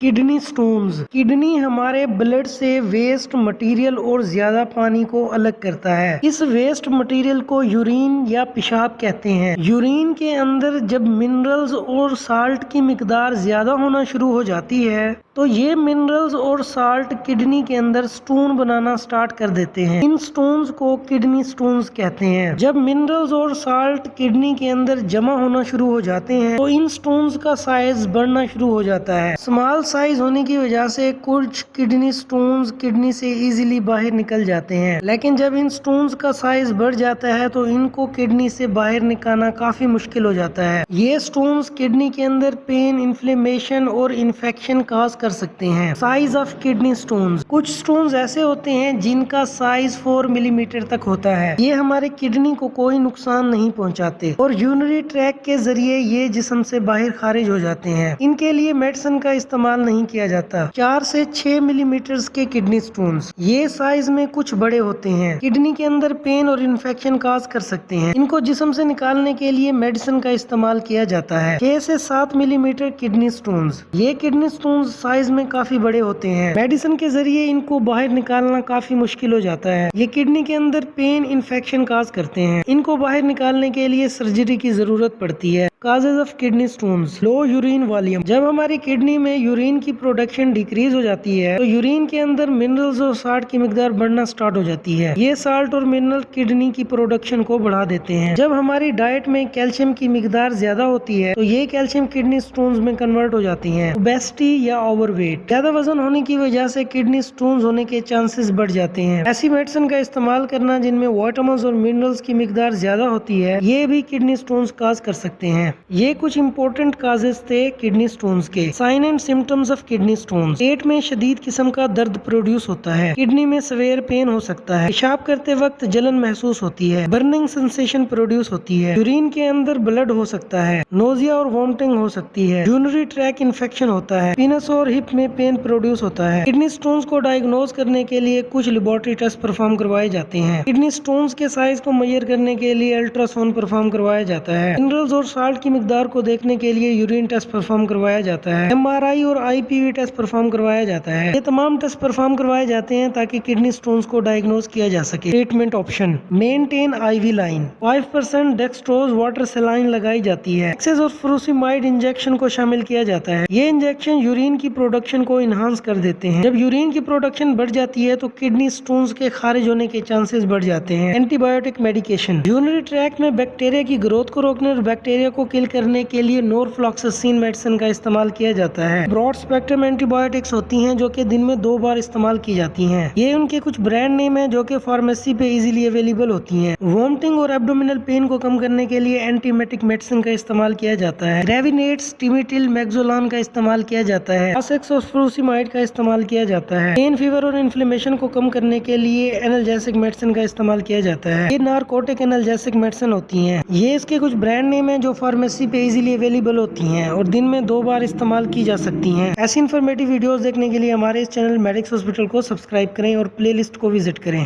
Kidney stones. Kidney ہمارے blood سے waste material اور زیادہ پانی کو الگ کرتا ہے۔ اس ویسٹ مٹیریل کو یورین یا پیشاب کہتے ہیں۔ یورین کے اندر جب منرلز اور سالٹ کی مقدار زیادہ ہونا شروع ہو جاتی ہے تو یہ منرلز اور سالٹ کڈنی کے اندر سٹون بنانا سٹارٹ کر دیتے ہیں۔ ان سٹونز کو کڈنی سٹونز کہتے ہیں۔ جب منرلز اور سالٹ کڈنی کے اندر جمع ہونا شروع ہو جاتے ہیں تو ان سٹونز کا سائز بڑھنا شروع ہو جاتا ہے۔ اسمال سائز ہونے کی وجہ سے کچھ کڈنی سٹونز کڈنی سے ایزیلی باہر نکل جاتے ہیں، لیکن جب ان سٹونز کا سائز بڑھ جاتا ہے تو ان کو کڈنی سے باہر نکالنا کافی مشکل ہو جاتا ہے۔ یہ سٹونز کڈنی کے اندر پین، انفلیمیشن اور انفیکشن کاز کر سکتے ہیں۔ Size of kidney stones. کچھ سٹونز ایسے ہوتے ہیں جن کا سائز 4 ملی میٹر تک ہوتا ہے۔ یہ ہمارے کڈنی کو کوئی نقصان نہیں پہنچاتے اور یورینری ٹریک کے ذریعے یہ جسم سے باہر خارج ہو جاتے ہیں۔ ان کے لیے میڈیسن کا استعمال نہیں کیا جاتا۔ 4 سے 6 ملی میٹر کے کڈنی سٹونز۔ یہ سائز میں کچھ بڑے ہوتے ہیں، کڈنی کے اندر پین اور انفیکشن کاز کر سکتے ہیں۔ ان کو جسم سے نکالنے کے لیے میڈیسن کا استعمال کیا جاتا ہے۔ 6 سے 7 ملی میٹر کڈنی سٹونز۔ یہ کڈنی سٹونز سائز میں کافی بڑے ہوتے ہیں۔ میڈیسن کے ذریعے ان کو باہر نکالنا کافی مشکل ہو جاتا ہے۔ یہ کڈنی کے اندر پین، انفیکشن کاز کرتے ہیں۔ ان کو باہر نکالنے کے لیے سرجری کی ضرورت پڑتی ہے۔ Causes of kidney stones. Low urine volume. جب ہماری کڈنی میں یورین کی پروڈکشن ڈیکریز ہو جاتی ہے تو یورین کے اندر منرلز اور سالٹ کی مقدار بڑھنا سٹارٹ ہو جاتی ہے۔ یہ سالٹ اور منرل کڈنی کی پروڈکشن کو بڑھا دیتے ہیں۔ جب ہماری ڈائٹ میں کیلشیم کی مقدار زیادہ ہوتی ہے تو یہ کیلشیم کڈنی سٹونز میں کنورٹ ہو جاتی ہیں۔ اوبیسٹی یا اوور ویٹ۔ زیادہ وزن ہونے کی وجہ سے کڈنی سٹونز ہونے کے چانسز بڑھ جاتے ہیں۔ ایسی میڈیسن کا استعمال کرنا جن میں وائٹامنز اور منرلز کی مقدار زیادہ ہوتی ہے یہ بھی کڈنی سٹونز کاز کر سکتے ہیں۔ یہ کچھ امپورٹنٹ کازز تھے کڈنی سٹونز کے۔ Sign and symptoms of kidney stones. پیٹ میں شدید قسم کا درد پروڈیوس ہوتا ہے۔ کڈنی میں سیویئر پین ہو سکتا ہے۔ پیشاب کرتے وقت جلن محسوس ہوتی ہے۔ برننگ سینسیشن پروڈیوس ہوتی ہے۔ یورین کے اندر بلڈ ہو سکتا ہے۔ نوزیا اور وامٹنگ ہو سکتی ہے۔ یورینری ٹریک انفیکشن ہوتا ہے۔ پینس اور ہپ میں پین پروڈیوس ہوتا ہے۔ کڈنی سٹونز کو ڈائگنوز کرنے کے لیے کچھ لیبارٹری ٹیسٹ پرفارم کروائے جاتے ہیں۔ کڈنی سٹونز کے سائز کو میئر کرنے کے لیے الٹرا ساؤنڈ پرفارم کروایا جاتا ہے۔ منرلز اور سالٹ کی مقدار کو دیکھنے کے لیے یورین ٹیسٹ پرفارم کروایا جاتا ہے۔ MRI اور IPV ٹیسٹ پرفارم کروایا جاتا ہے۔ یہ تمام ٹیسٹ پرفارم کروائے جاتے ہیں تاکہ کڈنی سٹونز کو ڈائگنوز کیا جا سکے۔ Treatment option: maintain IV line, 5% dextrose water saline لگائی جاتی ہے۔ ایکسس اور فروسیمائڈ انجیکشن کو شامل کیا جاتا ہے۔ یہ انجیکشن یورین کی پروڈکشن کو انہانس کر دیتے ہیں۔ جب یورین کی پروڈکشن بڑھ جاتی ہے تو کڈنی سٹونز کے خارج ہونے کے چانسز بڑھ جاتے ہیں۔ Antibiotic medication: urinary tract میں بیکٹیریا کی گروتھ کو روکنے اور بیکٹیریا کو کل کرنے کے لیے نورفلاکسسین میڈیسن کا استعمال کیا جاتا ہے۔ براڈ اسپیکٹرم اینٹی بایوٹکس ہوتی ہیں جو کہ دن میں 2 بار استعمال کی جاتی ہیں۔ یہ ان کے کچھ برانڈ نیم ہیں جو کہ فارمیسی پہ ایزیلی اویلیبل ہوتی ہیں۔ وامٹنگ اور ایبڈومینل پین کو کم کرنے کے لیے اینٹی ایمیٹک میڈیسن کا استعمال کیا جاتا ہے۔ گریونیٹس، ٹیمیٹل، میگزولان کا استعمال کیا جاتا ہے۔ اسیکس اور فروسیمائڈ کا استعمال کیا جاتا ہے۔ پین، فیور اور انفلیمیشن کو کم کرنے کے لیے اینالجیسک میڈیسن کا استعمال کیا جاتا ہے۔ یہ نارکوٹک اینالجیسک میڈیسن ہوتی ہیں۔ یہ اس کے کچھ برانڈ نیم ہیں جو فارمیسی پہ ایزیلی اویلیبل ہوتی ہیں اور دن میں 2 بار استعمال کی جا سکتی ہیں۔ ایسی انفارمیٹیو ویڈیوز دیکھنے کے لیے ہمارے اس چینل میڈکس ہاسپٹل کو سبسکرائب کریں اور پلے لسٹ کو وزٹ کریں۔